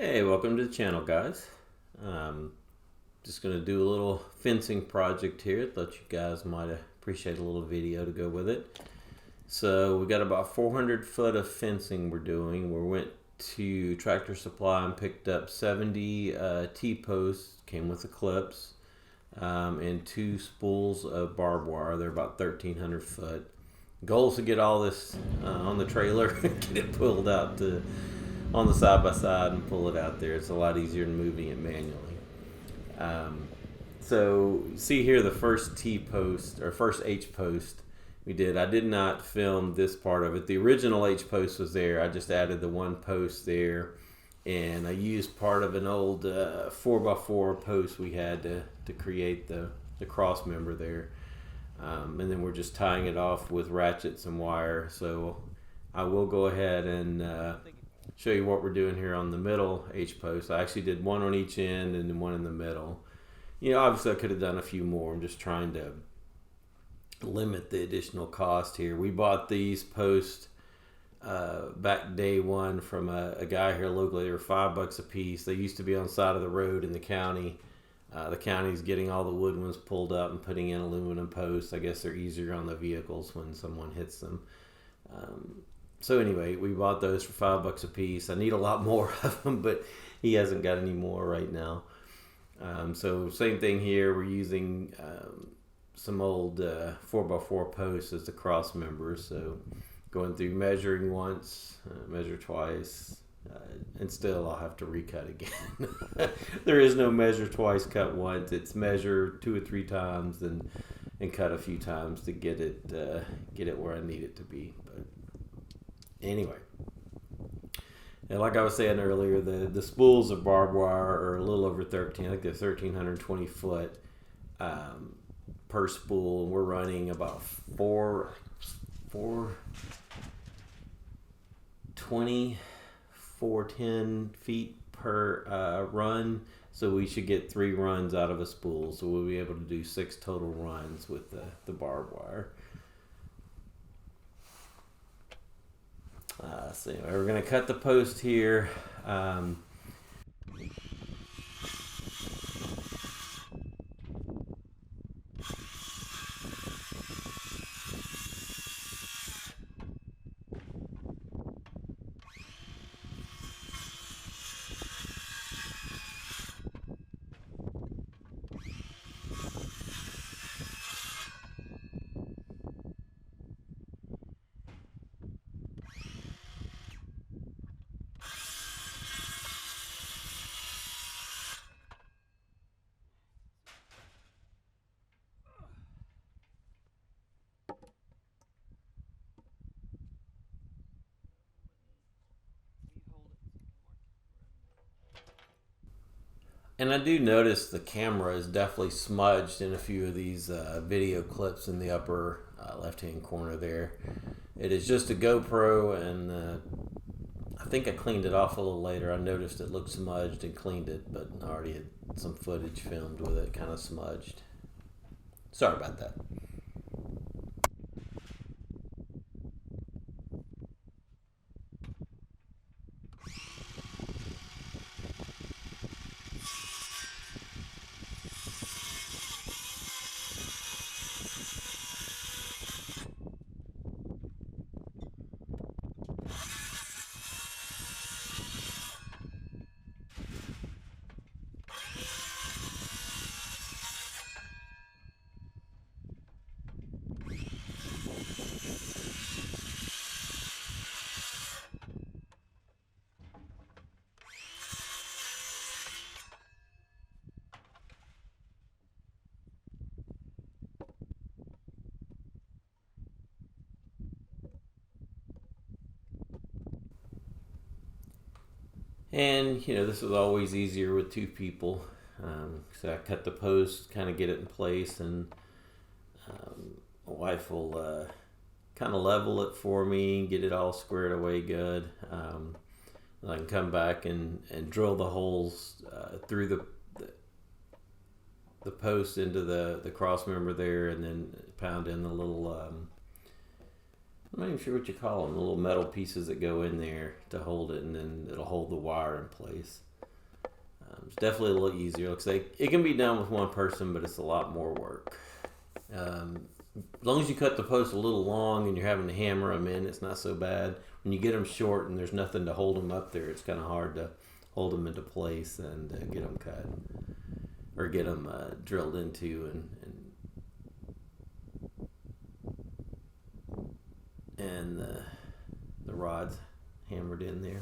Hey, welcome to the channel, guys. Just going to do a little fencing project here. Thought you guys might appreciate a little video to go with it. So we got about 400 foot of fencing we're doing. We went to Tractor Supply and picked up 70 T-posts, came with the clips, and 2 spools of barbed wire. They're about 1,300 foot. Goal is to get all this on the trailer and get it pulled out on the side by side and pull it out there. It's a lot easier than moving it manually. So see here the first T post or first H post we did. I did not film this part of it. The original H post was there. I just added the one post there, and I used part of an old 4x4 post we had to create the cross member there. And then we're just tying it off with ratchets and wire. So I will go ahead and show you what we're doing here on the middle H post. I actually did one on each end and then one in the middle. You know, obviously I could have done a few more. I'm just trying to limit the additional cost here. We bought these posts back day one from a guy here locally. They were $5 a piece. They used to be on the side of the road in the county. The county's getting all the wood ones pulled up and putting in aluminum posts. I guess they're easier on the vehicles when someone hits them. So anyway, we bought those for $5 a piece. I need a lot more of them, but he hasn't got any more right now. So same thing here. We're using some old 4x4 posts as the cross members. So going through measuring once, measure twice, and still I'll have to recut again. There is no measure twice, cut once. It's measure 2 or 3 times and cut a few times to get it where I need it to be. But anyway, and like I was saying earlier, the spools of barbed wire are a little over 13. I think they're 1,320 foot per spool, and we're running about 410 feet per run. So we should get 3 runs out of a spool. So we'll be able to do 6 total runs with the barbed wire. So anyway, we're going to cut the post here. And I do notice the camera is definitely smudged in a few of these video clips in the upper left-hand corner there. It is just a GoPro, and I think I cleaned it off a little later. I noticed it looked smudged and cleaned it, but I already had some footage filmed with it kind of smudged. Sorry about that. And, you know, this is always easier with 2 people. So I cut the post, kind of get it in place, and my wife will kind of level it for me, get it all squared away good. I can come back and drill the holes through the post into the cross member there, and then pound in the little I'm not even sure what you call them, the little metal pieces that go in there to hold it, and then it'll hold the wire in place. It's definitely a little easier. Looks like it can be done with one person, but it's a lot more work. As long as you cut the posts a little long and you're having to hammer them in, it's not so bad. When you get them short and there's nothing to hold them up there, it's kind of hard to hold them into place and get them cut or get them drilled into and the rods hammered in there.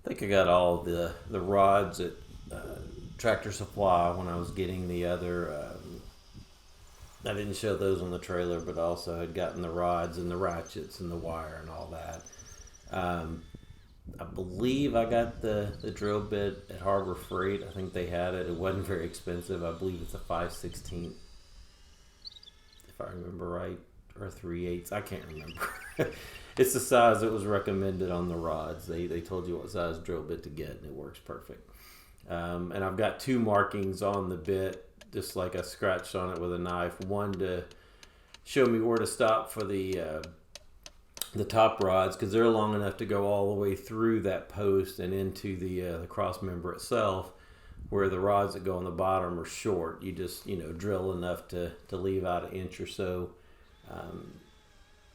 I think I got all the rods at Tractor Supply when I was getting the other. I didn't show those on the trailer, but I also had gotten the rods and the ratchets and the wire and all that. I believe I got the drill bit at Harbor Freight. I think they had it. It wasn't very expensive. I believe it's a 5/16, if I remember right, or 3/8. I can't remember. It's the size that was recommended on the rods. They told you what size drill bit to get, and it works perfect. And I've got two markings on the bit, just like I scratched on it with a knife. One to show me where to stop for the top rods, because they're long enough to go all the way through that post and into the cross member itself, where the rods that go on the bottom are short. You just drill enough to leave out an inch or so,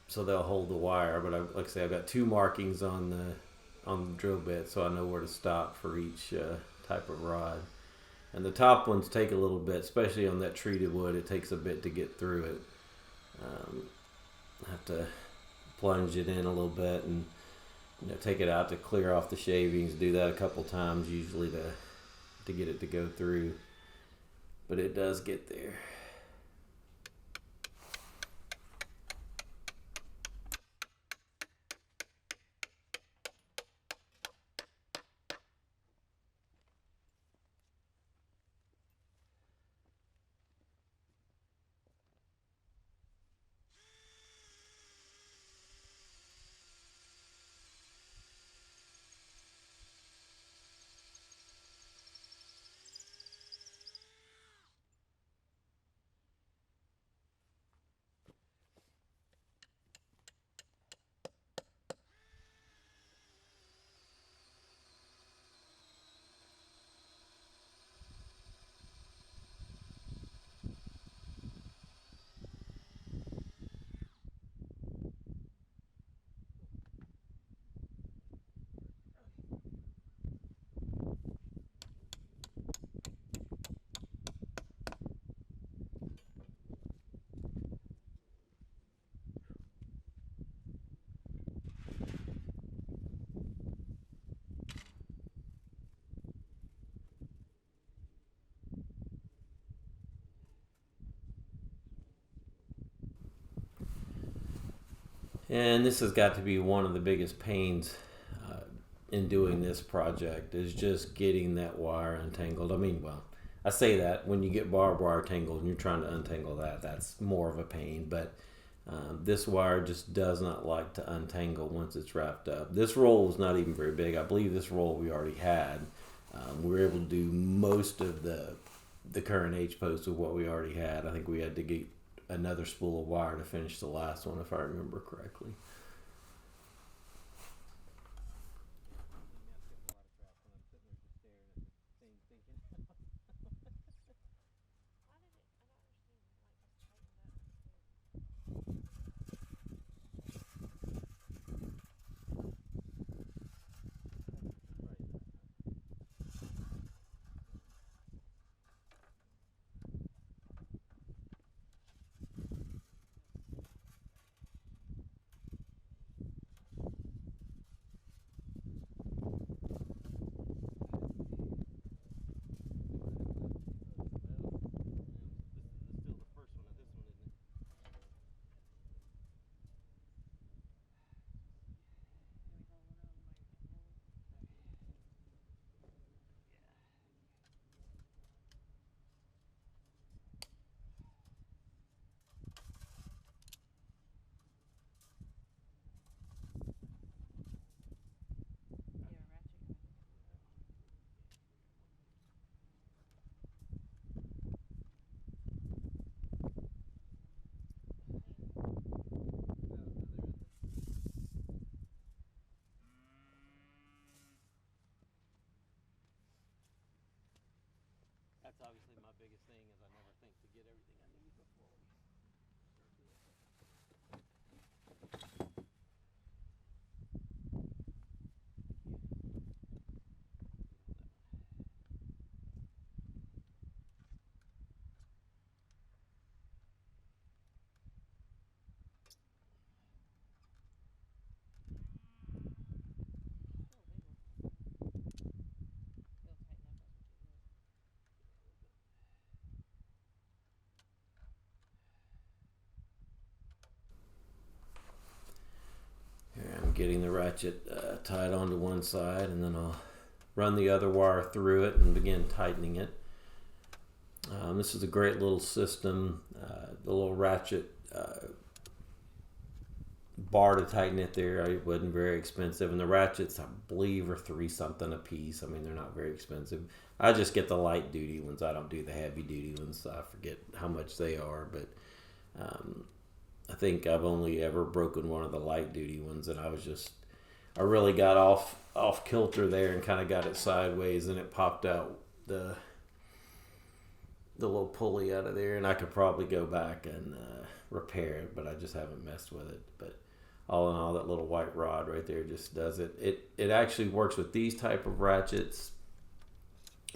so they'll hold the wire. But like I say, I've got two markings on the drill bit, so I know where to stop for each type of rod. And the top ones take a little bit, especially on that treated wood. It takes a bit to get through it. I have to plunge it in a little bit and take it out to clear off the shavings. Do that a couple times usually to get it to go through, but it does get there. And this has got to be one of the biggest pains in doing this project, is just getting that wire untangled. I mean, well, I say that when you get barbed wire tangled and you're trying to untangle that, that's more of a pain. But this wire just does not like to untangle once it's wrapped up. This roll was not even very big. I believe this roll we already had. We were able to do most of the current H post with what we already had. I think we had to get another spool of wire to finish the last one, if I remember correctly. obviously my biggest thing is I never think to get everything I need before we start doing Here I'm getting the ratchet tied onto one side, and then I'll run the other wire through it and begin tightening it. This is a great little system. The little ratchet bar to tighten it there, it wasn't very expensive, and the ratchets I believe are $3 something a piece. I mean, they're not very expensive. I just get the light duty ones. I don't do the heavy duty ones, so I forget how much they are, but I think I've only ever broken one of the light duty ones, and I really got off kilter there and kind of got it sideways, and it popped out the little pulley out of there, and I could probably go back and repair it, but I just haven't messed with it. But all in all, that little white rod right there just does it. It actually works with these type of ratchets,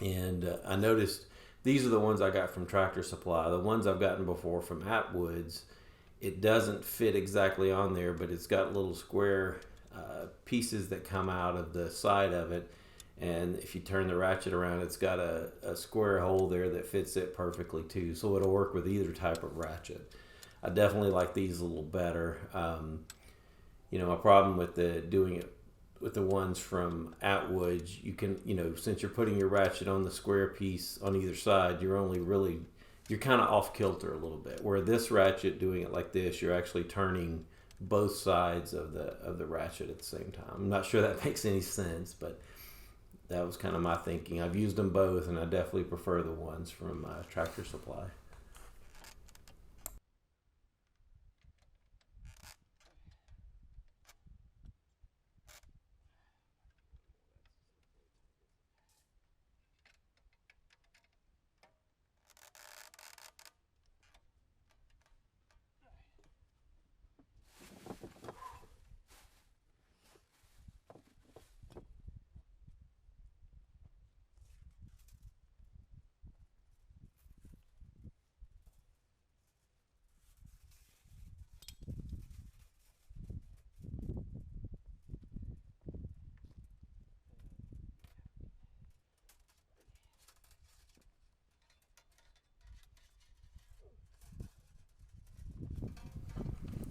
and I noticed these are the ones I got from Tractor Supply. The ones I've gotten before from Atwoods, it doesn't fit exactly on there, but it's got little square pieces that come out of the side of it, and if you turn the ratchet around, it's got a square hole there that fits it perfectly too, so it'll work with either type of ratchet. I definitely like these a little better. My problem with doing it with the ones from Atwoods, you can, since you're putting your ratchet on the square piece on either side, you're kind of off kilter a little bit. Where this ratchet, doing it like this, you're actually turning both sides of the ratchet at the same time. I'm not sure that makes any sense, but that was kind of my thinking. I've used them both, and I definitely prefer the ones from Tractor Supply.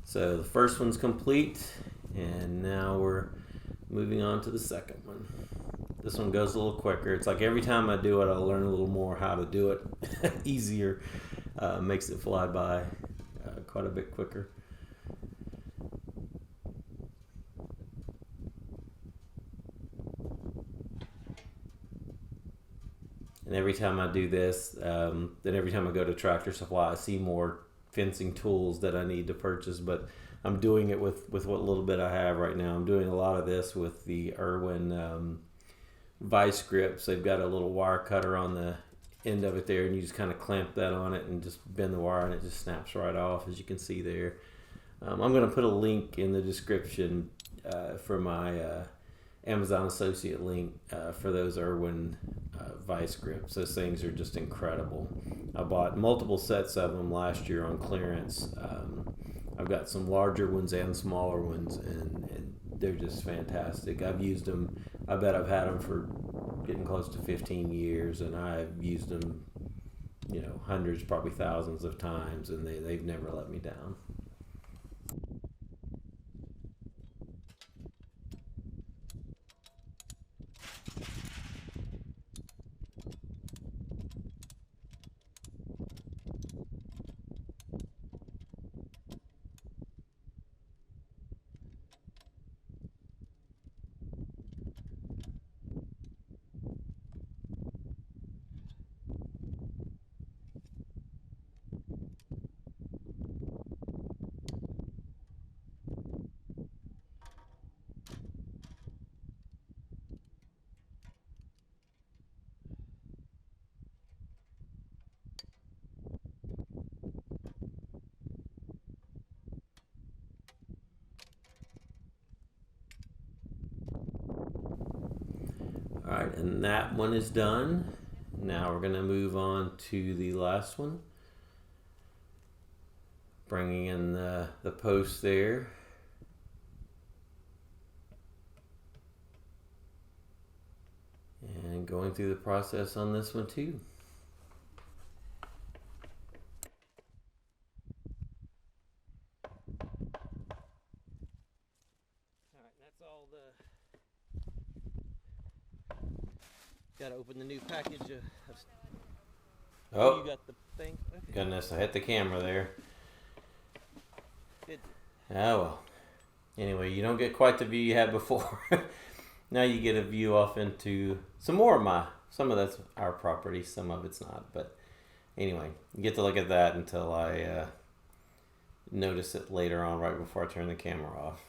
So the first one's complete, and now we're moving on to the second one. This one goes a little quicker. It's like every time I do it, I learn a little more how to do it easier. Makes it fly by quite a bit quicker. And every time I do this, then every time I go to Tractor Supply, I see more fencing tools that I need to purchase, but I'm doing it with what little bit I have right now. I'm doing a lot of this with the Irwin Vise grips. They've got a little wire cutter on the end of it there, and you just kind of clamp that on it and just bend the wire, and it just snaps right off, as you can see there. I'm going to put a link in the description for my Amazon associate link for those Irwin Vise grips. Those things are just incredible. I bought multiple sets of them last year on clearance. I've got some larger ones and smaller ones, and they're just fantastic. I've used them. I bet I've had them for getting close to 15 years, and I've used them, hundreds, probably thousands of times, and they've never let me down. Alright, and that one is done. Now we're going to move on to the last one. Bringing in the post there. And going through the process on this one too. Alright, that's all the... Gotta open the new package of... Oh, you got the thing? Okay. Goodness, I hit the camera there. Good. Oh well. Anyway, you don't get quite the view you had before. Now you get a view off into some of that's our property, some of it's not. But anyway, you get to look at that until I notice it later on, right before I turn the camera off.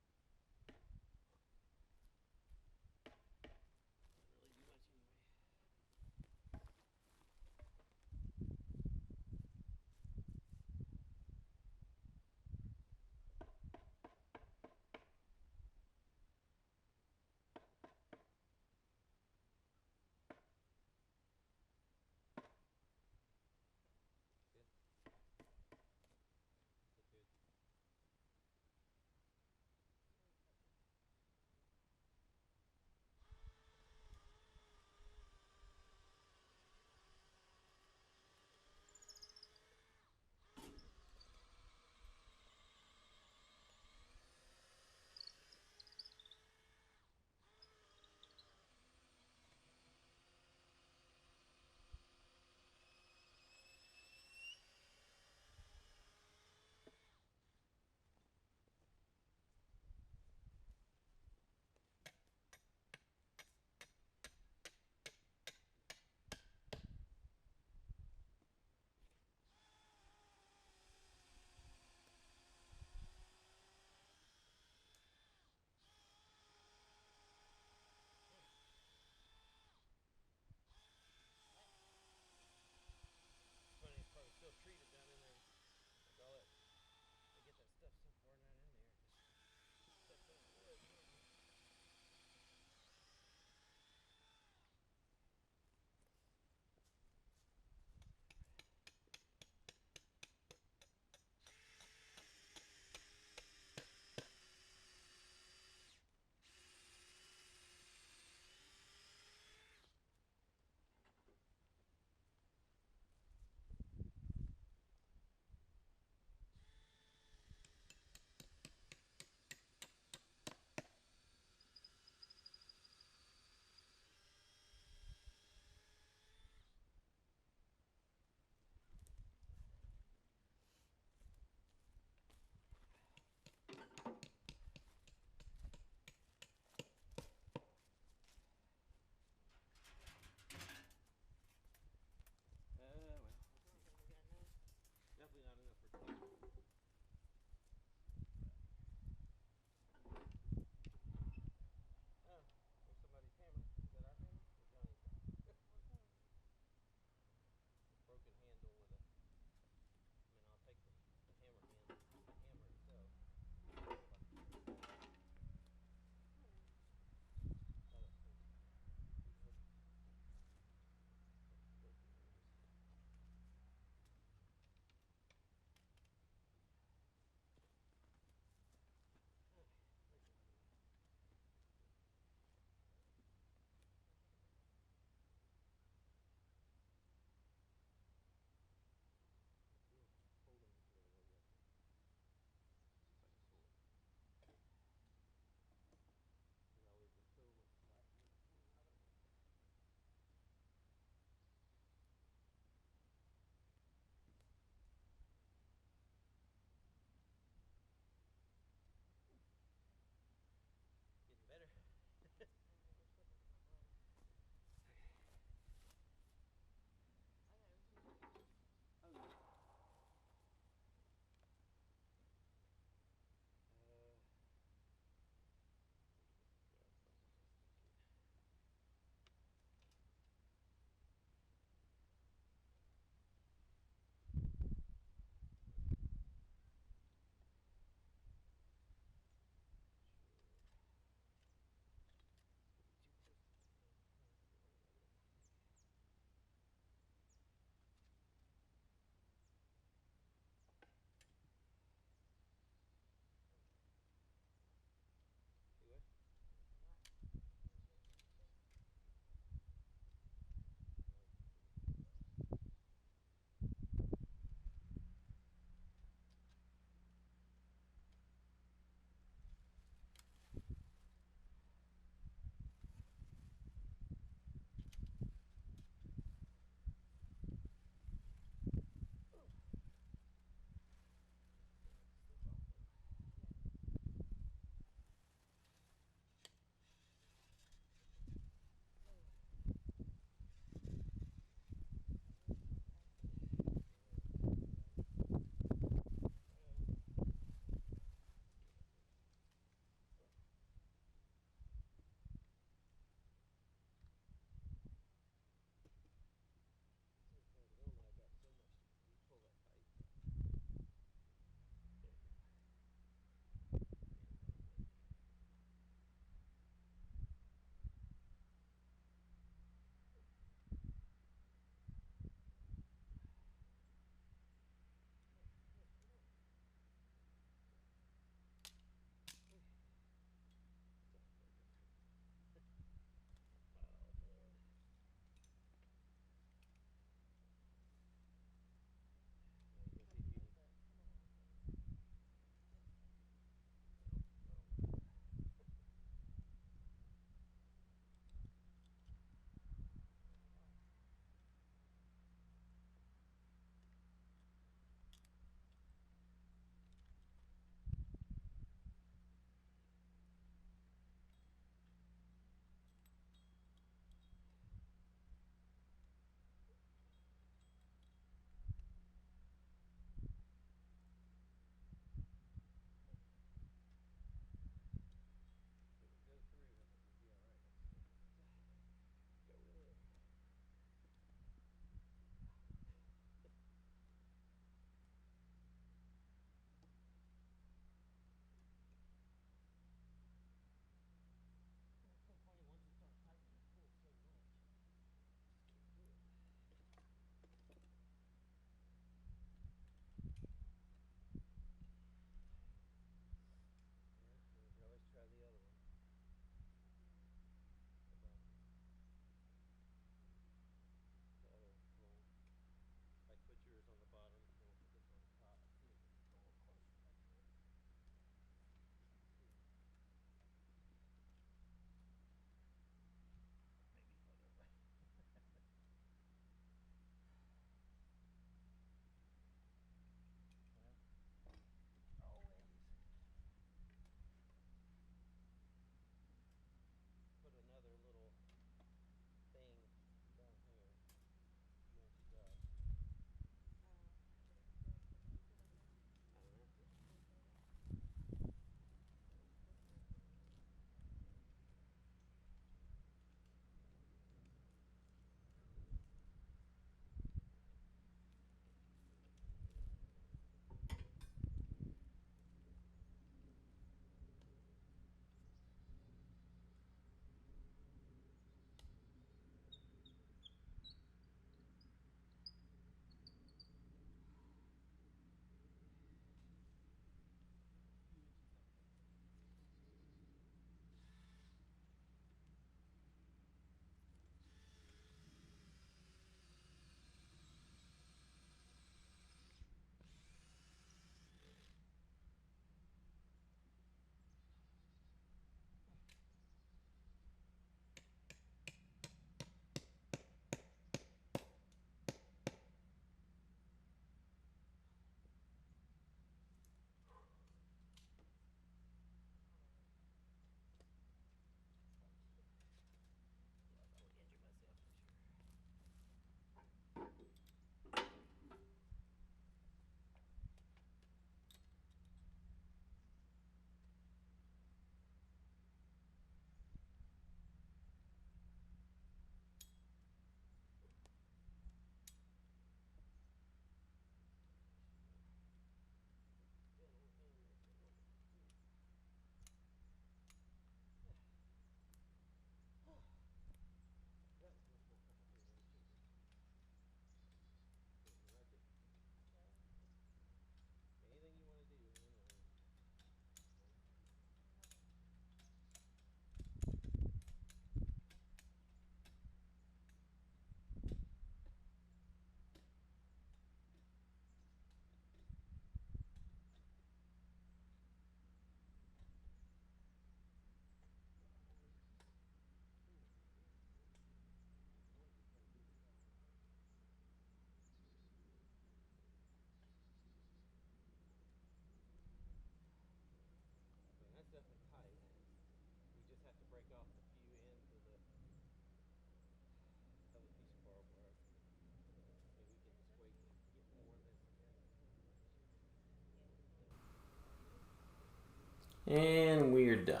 And we are done.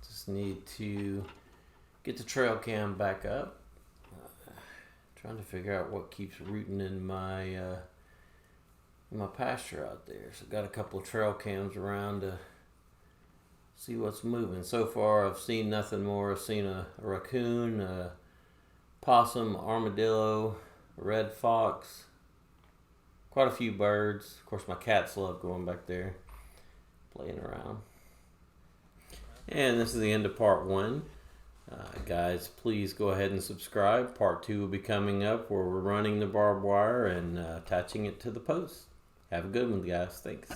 Just need to get the trail cam back up. Trying to figure out what keeps rooting in my pasture out there. So got a couple of trail cams around to see what's moving. So far I've seen nothing more. I've seen a raccoon, a possum, armadillo, a red fox, quite a few birds. Of course my cats love going back there, playing around. And this is the end of part 1. Guys, please go ahead and subscribe. Part 2 will be coming up where we're running the barbed wire and attaching it to the post. Have a good one, guys. Thanks.